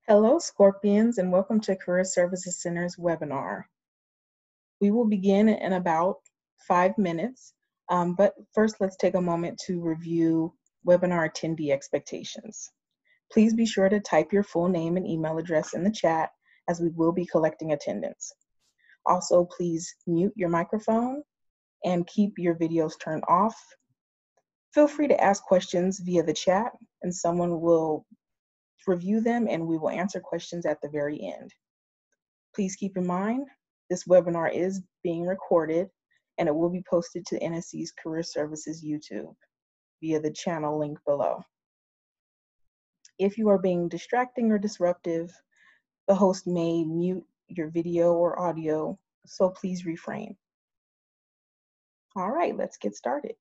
Hello, Scorpions, and welcome to Career Services Center's webinar. We will begin in about 5 minutes, but first let's take a moment to review webinar attendee expectations. Please be sure to type your full name and email address in the chat as we will be collecting attendance. Also, please mute your microphone and keep your videos turned off. Feel free to ask questions via the chat and someone will review them and we will answer questions at the very end. Please keep in mind, this webinar is being recorded and it will be posted to NSC's Career Services YouTube via the channel link below. If you are being distracting or disruptive, the host may mute your video or audio, so please refrain. All right, let's get started.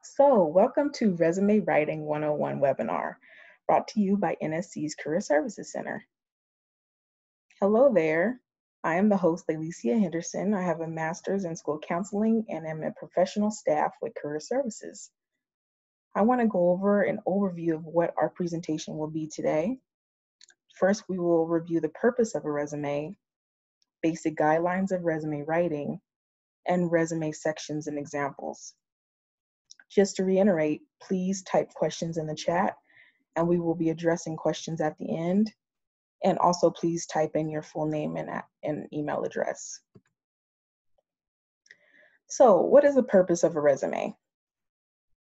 So, welcome to Resume Writing 101 webinar, brought to you by NSC's Career Services Center. Hello there. I am the host, Alicia Henderson. I have a master's in school counseling and am a professional staff with Career Services. I want to go over an overview of what our presentation will be today. First, we will review the purpose of a resume, basic guidelines of resume writing, and resume sections and examples. Just to reiterate, please type questions in the chat and we will be addressing questions at the end. And also please type in your full name and email address. So what is the purpose of a resume?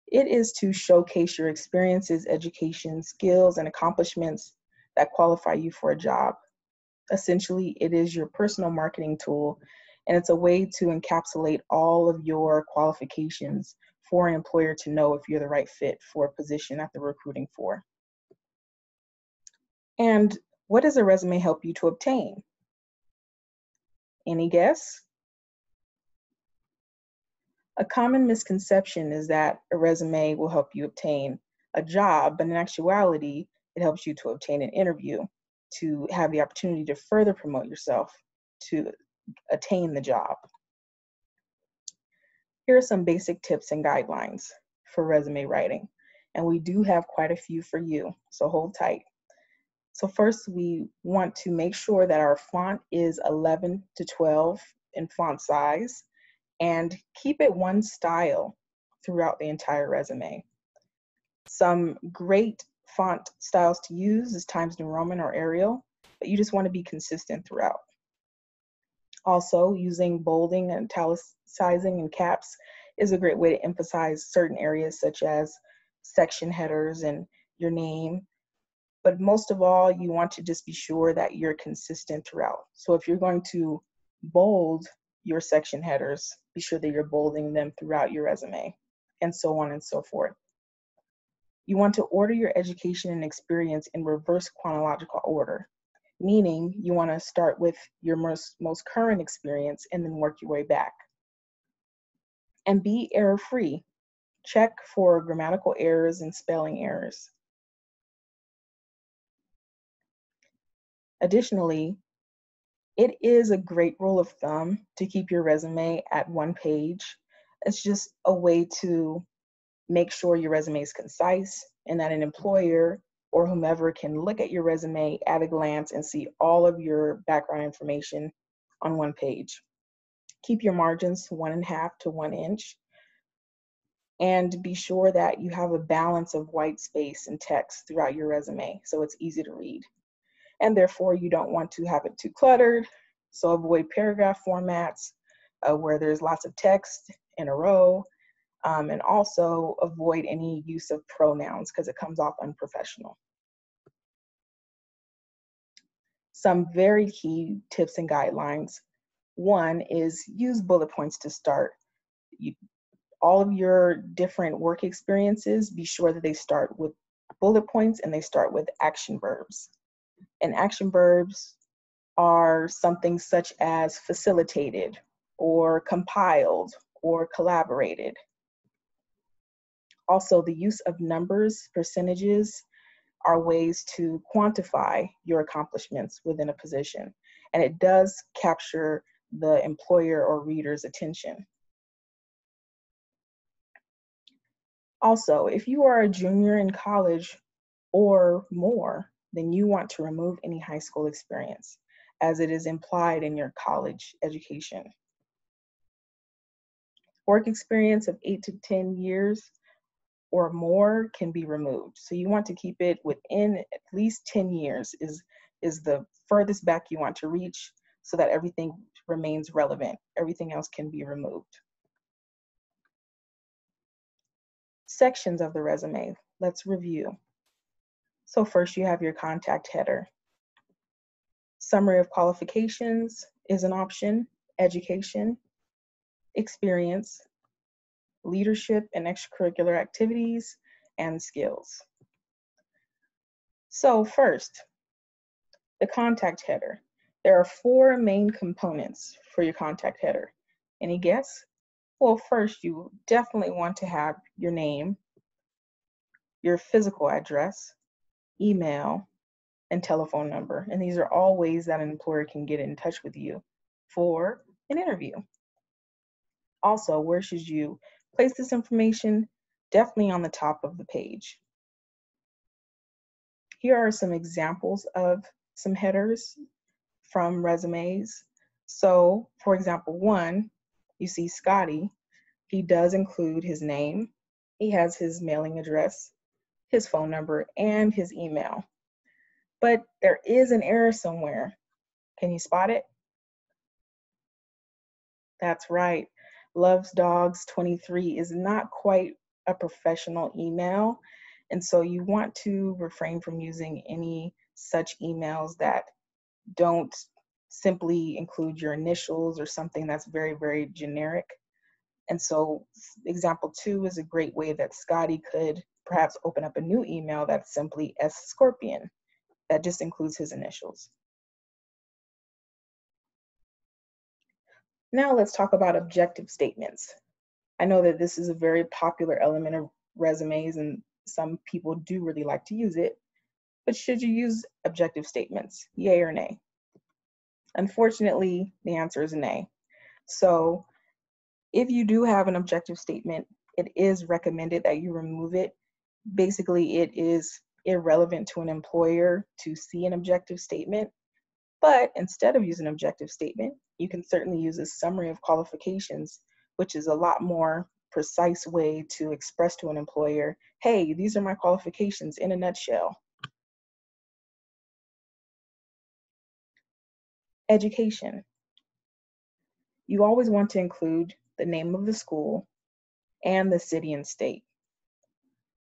It is to showcase your experiences, education, skills, and accomplishments that qualify you for a job. Essentially, it is your personal marketing tool, and it's a way to encapsulate all of your qualifications for an employer to know if you're the right fit for a position that they're recruiting for. And what does a resume help you to obtain? Any guess? A common misconception is that a resume will help you obtain a job, but in actuality, it helps you to obtain an interview, to have the opportunity to further promote yourself to attain the job. Here are some basic tips and guidelines for resume writing, and we do have quite a few for you, so hold tight. So first, we want to make sure that our font is 11 to 12 in font size and keep it one style throughout the entire resume. Some great font styles to use is Times New Roman or Arial, but you just want to be consistent throughout. Also, using bolding and italicizing and caps is a great way to emphasize certain areas such as section headers and your name. But most of all, you want to just be sure that you're consistent throughout. So if you're going to bold your section headers, be sure that you're bolding them throughout your resume, and so on and so forth. You want to order your education and experience in reverse chronological order, meaning you want to start with your most current experience and then work your way back. And be error-free. Check for grammatical errors and spelling errors. Additionally, it is a great rule of thumb to keep your resume at one page. It's just a way to make sure your resume is concise and that an employer or whomever can look at your resume at a glance and see all of your background information on one page. Keep your margins 1.5 to 1 inch and be sure that you have a balance of white space and text throughout your resume so it's easy to read. And therefore you don't want to have it too cluttered, so avoid paragraph formats where there's lots of text in a row, and also avoid any use of pronouns because it comes off unprofessional. Some very key tips and guidelines. One is use bullet points to start. All of your different work experiences, be sure that they start with bullet points and they start with action verbs. And action verbs are something such as facilitated or compiled or collaborated. Also, the use of numbers, percentages are ways to quantify your accomplishments within a position. And it does capture the employer or reader's attention. Also, if you are a junior in college or more, then you want to remove any high school experience as it is implied in your college education. Work experience of 8 to 10 years or more can be removed. So you want to keep it within at least 10 years is the furthest back you want to reach so that everything remains relevant. Everything else can be removed. Sections of the resume. Let's review. So first you have your contact header. Summary of qualifications is an option, education, experience, leadership and extracurricular activities, and skills. So first, the contact header. There are 4 main components for your contact header. Any guess? Well, first you definitely want to have your name, your physical address, email, and telephone number. And these are all ways that an employer can get in touch with you for an interview. Also, where should you place this information? Definitely on the top of the page. Here are some examples of some headers from resumes. So, for example, 1, you see Scotty. He does include his name. He has his mailing address, his phone number, and his email. But there is an error somewhere. Can you spot it? That's right. Loves Dogs 23 is not quite a professional email. And so you want to refrain from using any such emails that don't simply include your initials or something that's very, very generic. And so example 2 is a great way that Scotty could perhaps open up a new email that's simply S Scorpion. That just includes his initials. Now let's talk about objective statements. I know that this is a very popular element of resumes and some people do really like to use it, but should you use objective statements, yay or nay? Unfortunately, the answer is nay. So if you do have an objective statement, it is recommended that you remove it. Basically, it is irrelevant to an employer to see an objective statement. But instead of using an objective statement, you can certainly use a summary of qualifications, which is a lot more precise way to express to an employer, hey, these are my qualifications in a nutshell. Education. You always want to include the name of the school and the city and state.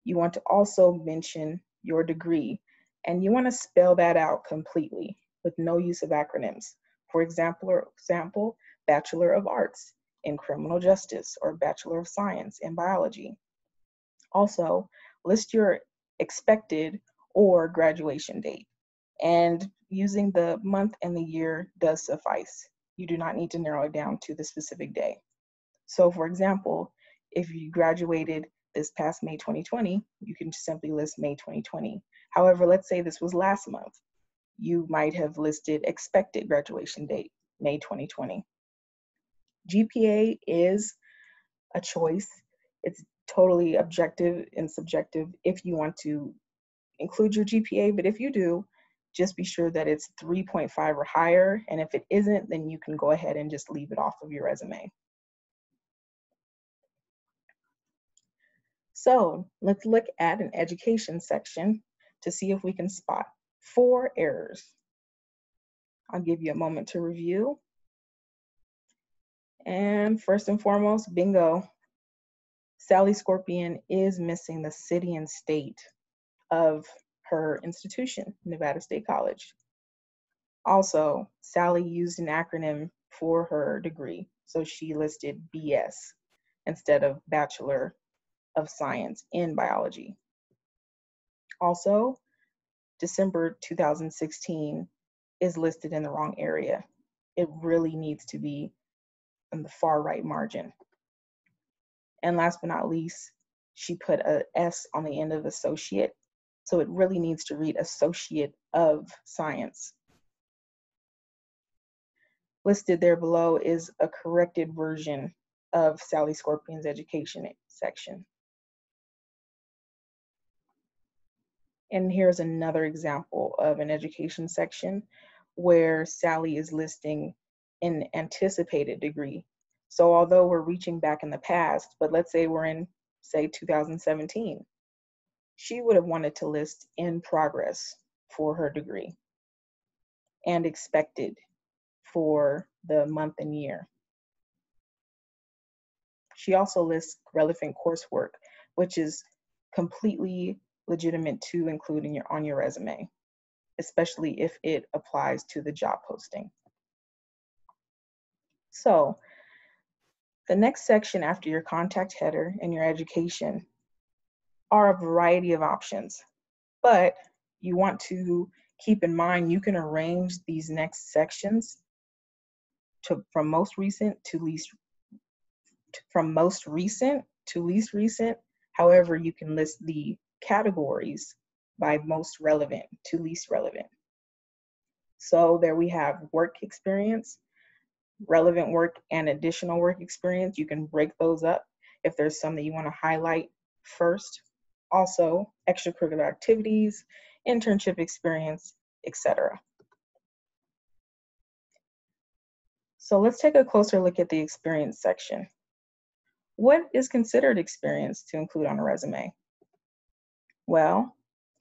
You want to also mention your degree, and you want to spell that out completely with no use of acronyms. For example, Bachelor of Arts in Criminal Justice or Bachelor of Science in Biology. Also, list your expected or graduation date, and using the month and the year does suffice. You do not need to narrow it down to the specific day. So for example, if you graduated this past May 2020, you can simply list May 2020. However, let's say this was last month. You might have listed expected graduation date, May 2020. GPA is a choice. It's totally objective and subjective if you want to include your GPA, but if you do, just be sure that it's 3.5 or higher, and if it isn't, then you can go ahead and just leave it off of your resume. So let's look at an education section to see if we can spot 4 errors. I'll give you a moment to review. And first and foremost, bingo. Sally Scorpion is missing the city and state of her institution, Nevada State College. Also, Sally used an acronym for her degree, so she listed BS instead of Bachelor of Science in Biology. Also, December 2016 is listed in the wrong area. It really needs to be in the far right margin. And last but not least, she put a S on the end of associate, so it really needs to read Associate of Science. Listed there below is a corrected version of Sally Scorpion's education section. And here's another example of an education section where Sally is listing an anticipated degree. So although we're reaching back in the past, but let's say we're in, say, 2017, she would have wanted to list in progress for her degree and expected for the month and year. She also lists relevant coursework, which is completely legitimate to include on your resume, especially if it applies to the job posting. So the next section after your contact header and your education are a variety of options, but you want to keep in mind you can arrange these next sections from most recent to least recent. However, you can list the categories by most relevant to least relevant. So there we have work experience, relevant work, and additional work experience. You can break those up if there's some that you want to highlight first. Also, extracurricular activities, internship experience, etc. So let's take a closer look at the experience section. What is considered experience to include on a resume? Well,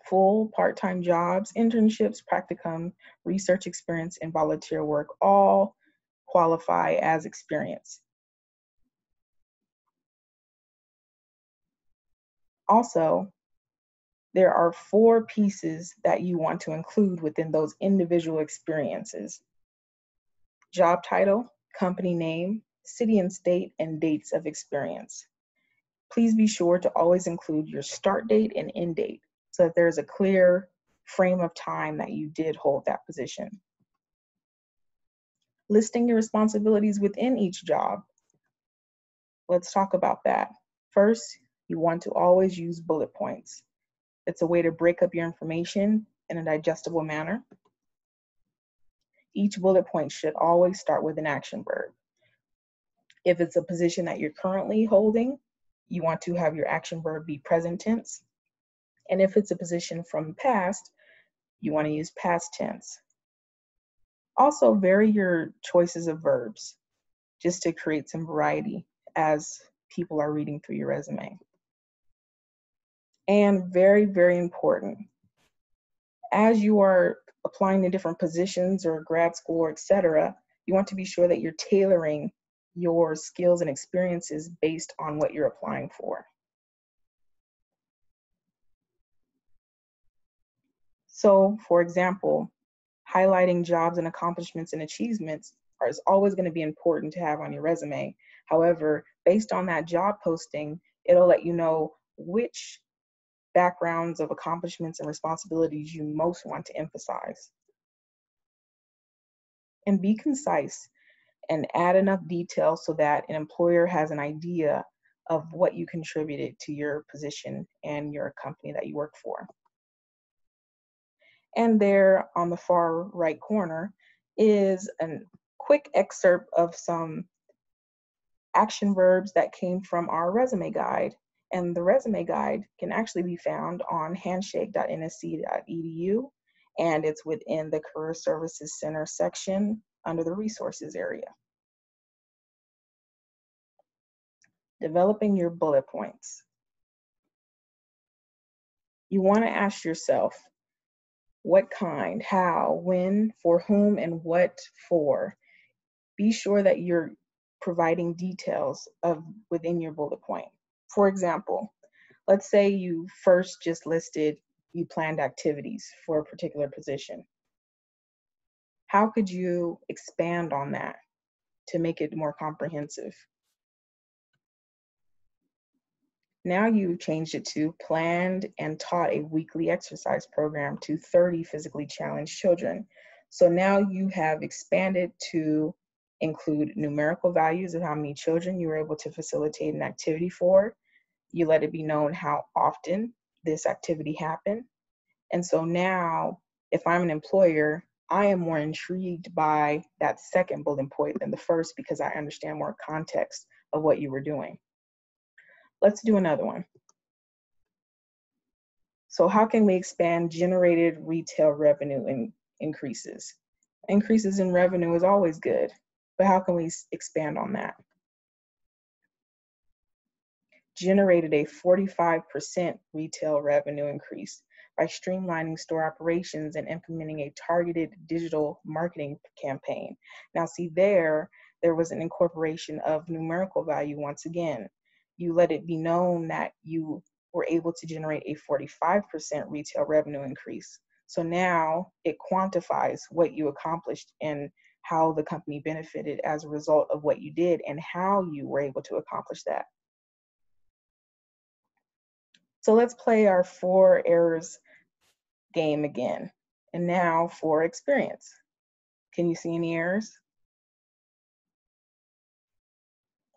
full part-time jobs, internships, practicum, research experience, and volunteer work all qualify as experience. Also, there are 4 pieces that you want to include within those individual experiences: job title, company name, city and state, and dates of experience. Please be sure to always include your start date and end date so that there's a clear frame of time that you did hold that position. Listing your responsibilities within each job. Let's talk about that. First, you want to always use bullet points. It's a way to break up your information in a digestible manner. Each bullet point should always start with an action verb. If it's a position that you're currently holding, you want to have your action verb be present tense. And if it's a position from the past, you want to use past tense. Also, vary your choices of verbs just to create some variety as people are reading through your resume. And very, very important, as you are applying to different positions or grad school, etc., you want to be sure that you're tailoring your skills and experiences based on what you're applying for. So, for example, highlighting jobs and accomplishments and achievements is always going to be important to have on your resume. However, based on that job posting, it'll let you know which backgrounds of accomplishments and responsibilities you most want to emphasize. And be concise and add enough detail so that an employer has an idea of what you contributed to your position and your company that you work for. And there on the far right corner is a quick excerpt of some action verbs that came from our resume guide. And the resume guide can actually be found on handshake.nsc.edu, and it's within the Career Services Center section under the resources area. Developing your bullet points. You want to ask yourself, what kind, how, when, for whom, and what for. Be sure that you're providing details within your bullet point. For example, let's say you first just listed you planned activities for a particular position. How could you expand on that to make it more comprehensive? Now you've changed it to planned and taught a weekly exercise program to 30 physically challenged children. So now you have expanded to include numerical values of how many children you were able to facilitate an activity for. You let it be known how often this activity happened. And so now, if I'm an employer, I am more intrigued by that second bullet point than the first because I understand more context of what you were doing. Let's do another one. So how can we expand generated retail revenue increases? Increases in revenue is always good, but how can we expand on that? Generated a 45% retail revenue increase by streamlining store operations and implementing a targeted digital marketing campaign. Now see there was an incorporation of numerical value once again. You let it be known that you were able to generate a 45% retail revenue increase. So now it quantifies what you accomplished and how the company benefited as a result of what you did and how you were able to accomplish that. So let's play our 4 errors game again. And now for experience. Can you see any errors?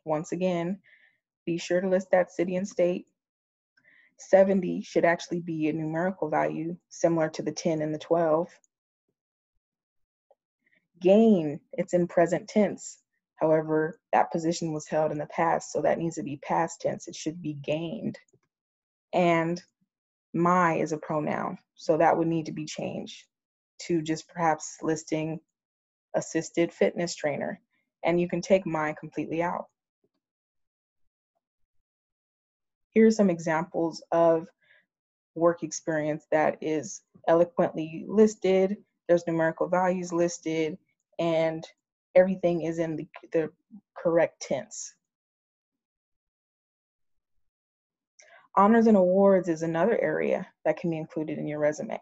Once again, be sure to list that city and state. 70 should actually be a numerical value similar to the 10 and the 12. Gain, it's in present tense. However, that position was held in the past, so that needs to be past tense. It should be gained. And my is a pronoun, so that would need to be changed to just perhaps listing assisted fitness trainer, and you can take my completely out. Here are some examples of work experience that is eloquently listed, there's numerical values listed, and everything is in the correct tense. Honors and awards is another area that can be included in your resume.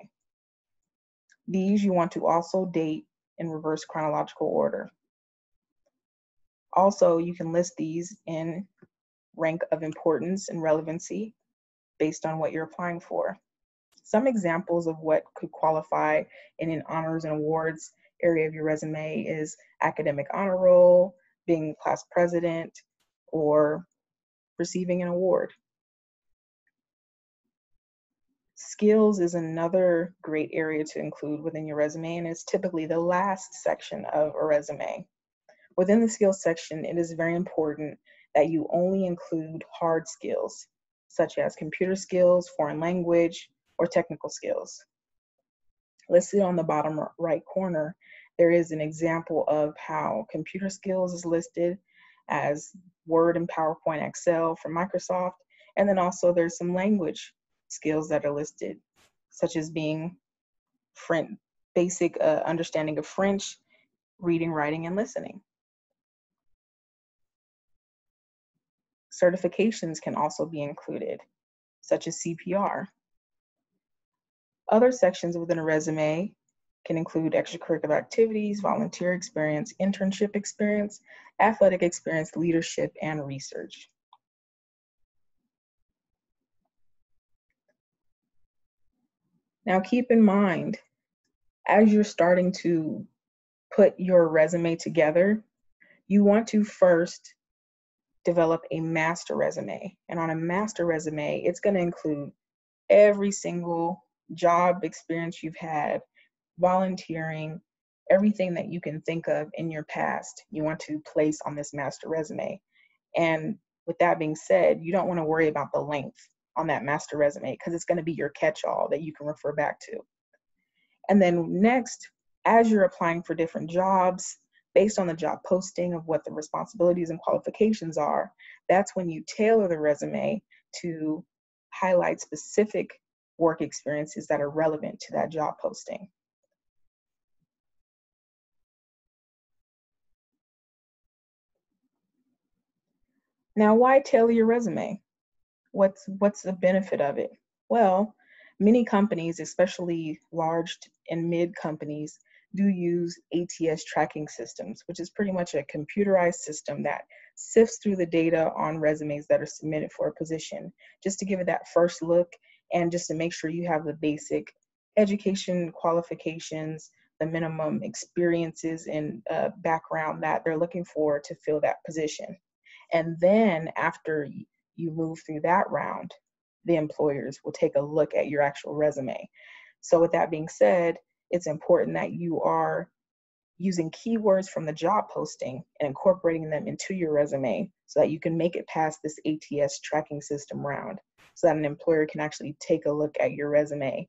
These you want to also date in reverse chronological order. Also, you can list these in rank of importance and relevancy based on what you're applying for. Some examples of what could qualify in an honors and awards area of your resume is academic honor roll, being class president, or receiving an award. Skills is another great area to include within your resume, and it's typically the last section of a resume. Within the skills section, it is very important that you only include hard skills, such as computer skills, foreign language, or technical skills. Listed on the bottom right corner, there is an example of how computer skills is listed as Word and PowerPoint, Excel from Microsoft, and then also there's some language skills that are listed, such as being basic understanding of French, reading, writing, and listening. Certifications can also be included, such as CPR. Other sections within a resume can include extracurricular activities, volunteer experience, internship experience, athletic experience, leadership, and research. Now keep in mind, as you're starting to put your resume together, you want to first develop a master resume. And on a master resume, it's going to include every single job experience you've had, volunteering, everything that you can think of in your past, you want to place on this master resume. And with that being said, you don't want to worry about the length on that master resume because it's going to be your catch-all that you can refer back to. And then next, as you're applying for different jobs, based on the job posting of what the responsibilities and qualifications are, that's when you tailor the resume to highlight specific work experiences that are relevant to that job posting. Now, why tailor your resume? What's the benefit of it? Well, many companies, especially large and mid companies, do use ATS tracking systems, which is pretty much a computerized system that sifts through the data on resumes that are submitted for a position, just to give it that first look and just to make sure you have the basic education qualifications, the minimum experiences and background that they're looking for to fill that position. And then after you move through that round, the employers will take a look at your actual resume. So with that being said, it's important that you are using keywords from the job posting and incorporating them into your resume so that you can make it past this ATS tracking system round, so that an employer can actually take a look at your resume.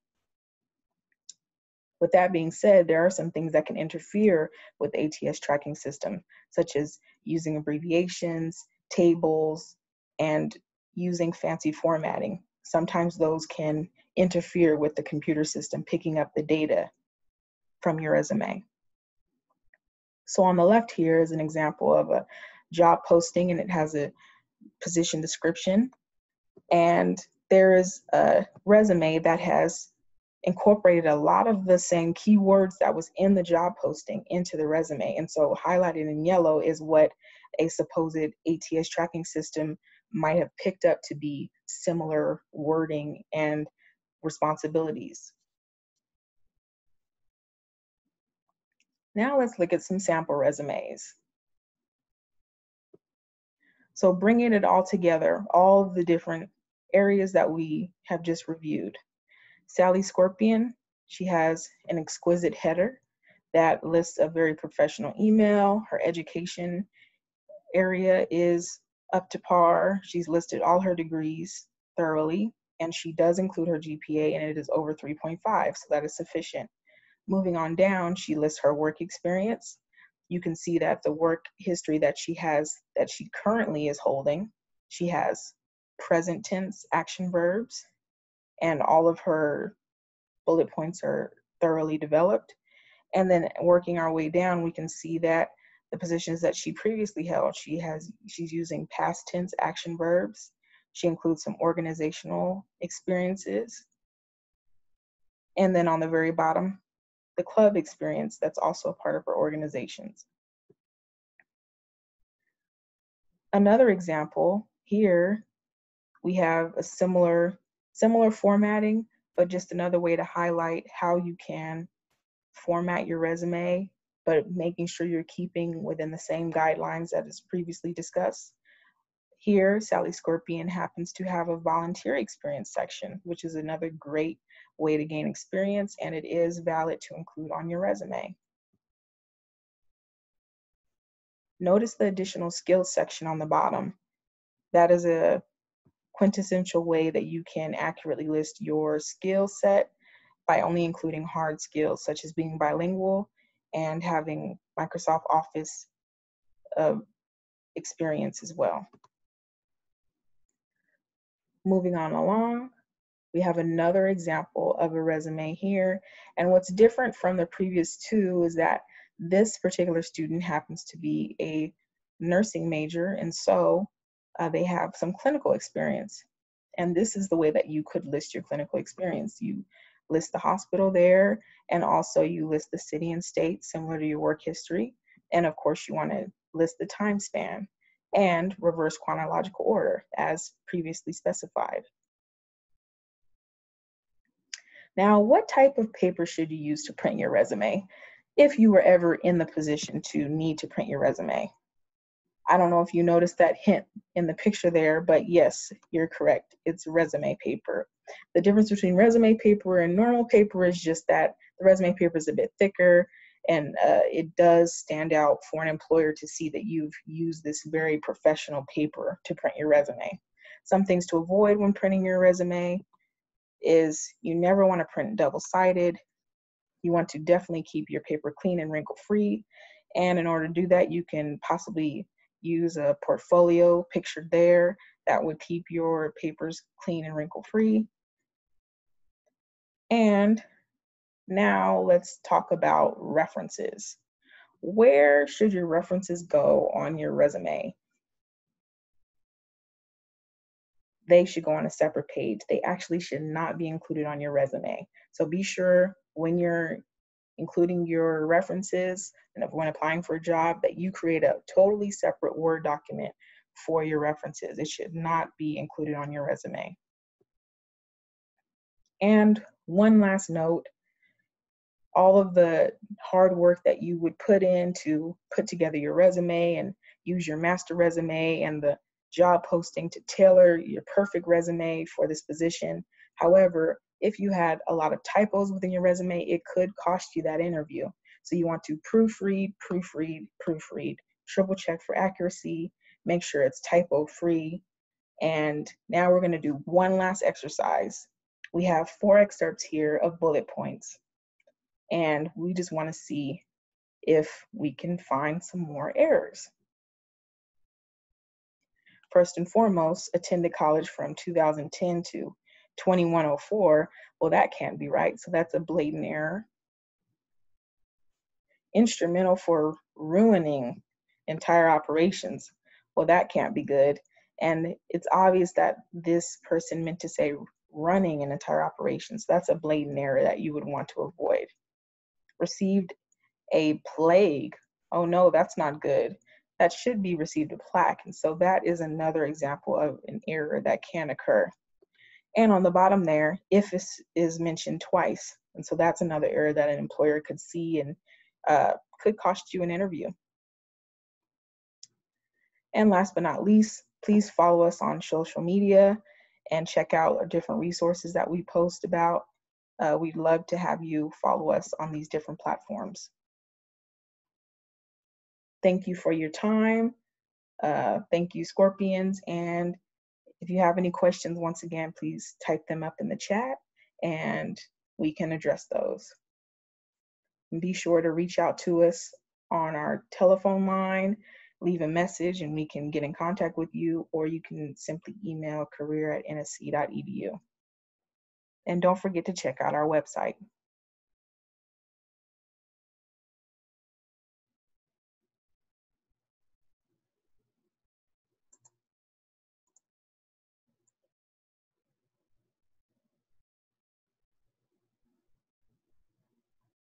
With that being said, there are some things that can interfere with the ATS tracking system, such as using abbreviations, tables, and using fancy formatting. Sometimes those can interfere with the computer system picking up the data from your resume. So on the left here is an example of a job posting, and it has a position description. And there is a resume that has incorporated a lot of the same keywords that was in the job posting into the resume. And so highlighted in yellow is what a supposed ATS tracking system might have picked up to be similar wording and responsibilities. Now let's look at some sample resumes. So bringing it all together, all of the different areas that we have just reviewed. Sally Scorpion, she has an exquisite header that lists a very professional email. Her education area is up to par. She's listed all her degrees thoroughly, and she does include her GPA, and it is over 3.5, so that is sufficient. Moving on down, she lists her work experience. You can see that the work history that she has, that she currently is holding, she has present tense action verbs, and all of her bullet points are thoroughly developed. And then working our way down, we can see that the positions that she previously held, she's using past tense action verbs. She includes some organizational experiences. And then on the very bottom, the club experience that's also a part of her organizations. Another example here, we have a similar formatting, but just another way to highlight how you can format your resume, but making sure you're keeping within the same guidelines that is previously discussed. Here, Sally Scorpion happens to have a volunteer experience section, which is another great way to gain experience, and it is valid to include on your resume. Notice the additional skills section on the bottom. That is a quintessential way that you can accurately list your skill set by only including hard skills such as being bilingual and having Microsoft Office experience as well. Moving on along, we have another example of a resume here. And what's different from the previous two is that this particular student happens to be a nursing major, and so they have some clinical experience. And this is the way that you could list your clinical experience. You list the hospital there, and also you list the city and state similar to your work history. And of course, you want to list the time span and reverse chronological order as previously specified. Now, what type of paper should you use to print your resume if you were ever in the position to need to print your resume? I don't know if you noticed that hint in the picture there, but yes, you're correct. It's resume paper. The difference between resume paper and normal paper is just that the resume paper is a bit thicker, and it does stand out for an employer to see that you've used this very professional paper to print your resume. Some things to avoid when printing your resume is you never want to print double-sided. You want to definitely keep your paper clean and wrinkle-free. And in order to do that, you can possibly use a portfolio pictured there that would keep your papers clean and wrinkle-free. And now let's talk about references. Where should your references go on your resume? They should go on a separate page. They actually should not be included on your resume. So be sure when you're including your references and when applying for a job that you create a totally separate Word document for your references. It should not be included on your resume. And one last note, all of the hard work that you would put in to put together your resume and use your master resume and the job posting to tailor your perfect resume for this position. However, If you had a lot of typos within your resume, it could cost you that interview. So you want to proofread, proofread, proofread, triple check for accuracy, make sure it's typo free. And now we're going to do one last exercise. We have 4 excerpts here of bullet points, and we just want to see if we can find some more errors. First and foremost, attended college from 2010 to 2104. Well, that can't be right, so that's a blatant error. Instrumental for ruining entire operations. Well, that can't be good. And it's obvious that this person meant to say running an entire operation. So that's a blatant error that you would want to avoid. Received a plague. Oh no, that's not good. That should be received a plaque. And so that is another example of an error that can occur. And on the bottom there, if is mentioned twice. And so that's another error that an employer could see and could cost you an interview. And last but not least, please follow us on social media and check out our different resources that we post about. We'd love to have you follow us on these different platforms. Thank you for your time. Thank you, Scorpions. And if you have any questions, once again, please type them up in the chat and we can address those. And be sure to reach out to us on our telephone line, leave a message, and we can get in contact with you, or you can simply email career@nsc.edu. And don't forget to check out our website.